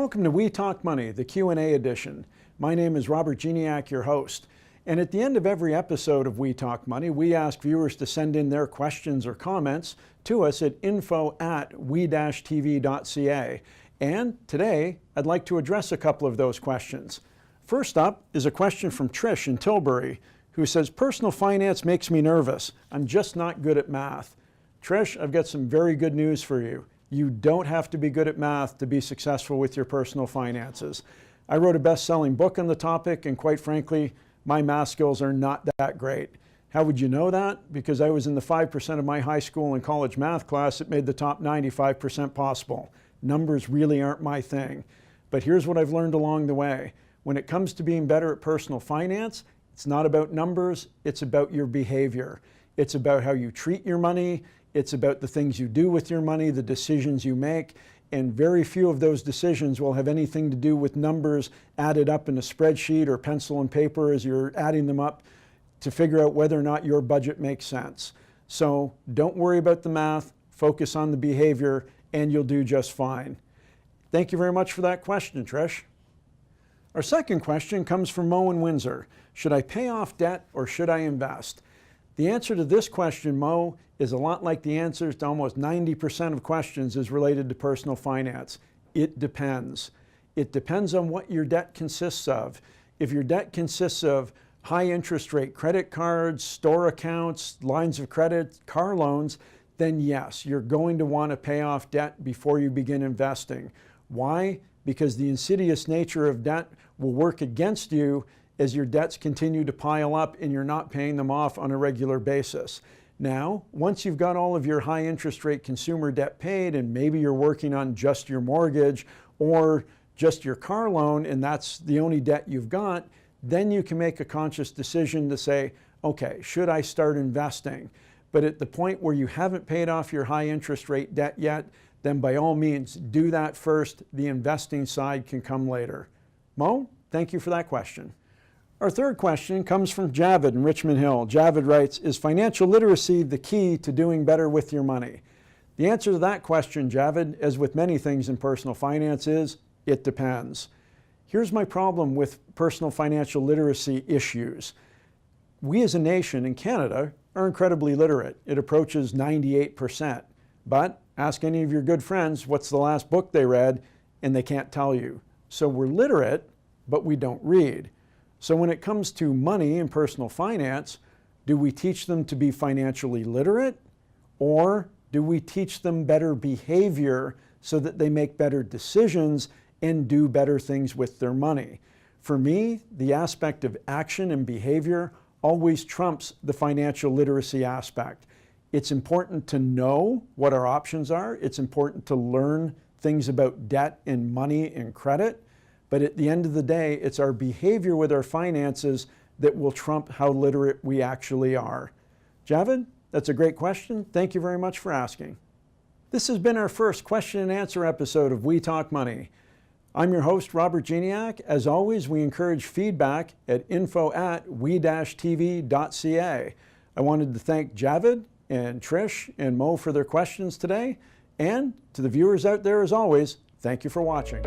Welcome to We Talk Money, the Q&A edition. My name is Robert Gignac, your host. And at the end of every episode of We Talk Money, we ask viewers to send in their questions or comments to us at info@we-tv.ca. And today, I'd like to address a couple of those questions. First up is a question from Trish in Tilbury, who says, personal finance makes me nervous. I'm just not good at math. Trish, I've got some very good news for you. You don't have to be good at math to be successful with your personal finances. I wrote a best-selling book on the topic, and quite frankly, my math skills are not that great. How would you know that? Because I was in the 5% of my high school and college math class that made the top 95% possible. Numbers really aren't my thing. But here's what I've learned along the way. When it comes to being better at personal finance, it's not about numbers, it's about your behavior. It's about how you treat your money. It's about the things you do with your money, the decisions you make, and very few of those decisions will have anything to do with numbers added up in a spreadsheet or pencil and paper as you're adding them up to figure out whether or not your budget makes sense. So don't worry about the math, focus on the behavior, and you'll do just fine. Thank you very much for that question, Trish. Our second question comes from Mo in Windsor. Should I pay off debt or should I invest? The answer to this question, Mo, is a lot like the answers to almost 90% of questions is related to personal finance. It depends. It depends on what your debt consists of. If your debt consists of high interest rate credit cards, store accounts, lines of credit, car loans, then yes, you're going to want to pay off debt before you begin investing. Why? Because the insidious nature of debt will work against you as your debts continue to pile up and you're not paying them off on a regular basis. Now, once you've got all of your high interest rate consumer debt paid and maybe you're working on just your mortgage or just your car loan and that's the only debt you've got, then you can make a conscious decision to say, okay, should I start investing? But at the point where you haven't paid off your high interest rate debt yet, then by all means, do that first. The investing side can come later. Mo, thank you for that question. Our third question comes from Javid in Richmond Hill. Javid writes, is financial literacy the key to doing better with your money? The answer to that question, Javid, as with many things in personal finance, is it depends. Here's my problem with personal financial literacy issues. We as a nation in Canada are incredibly literate. It approaches 98%. But ask any of your good friends what's the last book they read, and they can't tell you. So we're literate, but we don't read. So when it comes to money and personal finance, do we teach them to be financially literate, or do we teach them better behavior so that they make better decisions and do better things with their money? For me, the aspect of action and behavior always trumps the financial literacy aspect. It's important to know what our options are. It's important to learn things about debt and money and credit. But at the end of the day, it's our behavior with our finances that will trump how literate we actually are. Javid, that's a great question. Thank you very much for asking. This has been our first question and answer episode of We Talk Money. I'm your host, Robert Gignac. As always, we encourage feedback at info@we-tv.ca. I wanted to thank Javid and Trish and Mo for their questions today. And to the viewers out there, as always, thank you for watching.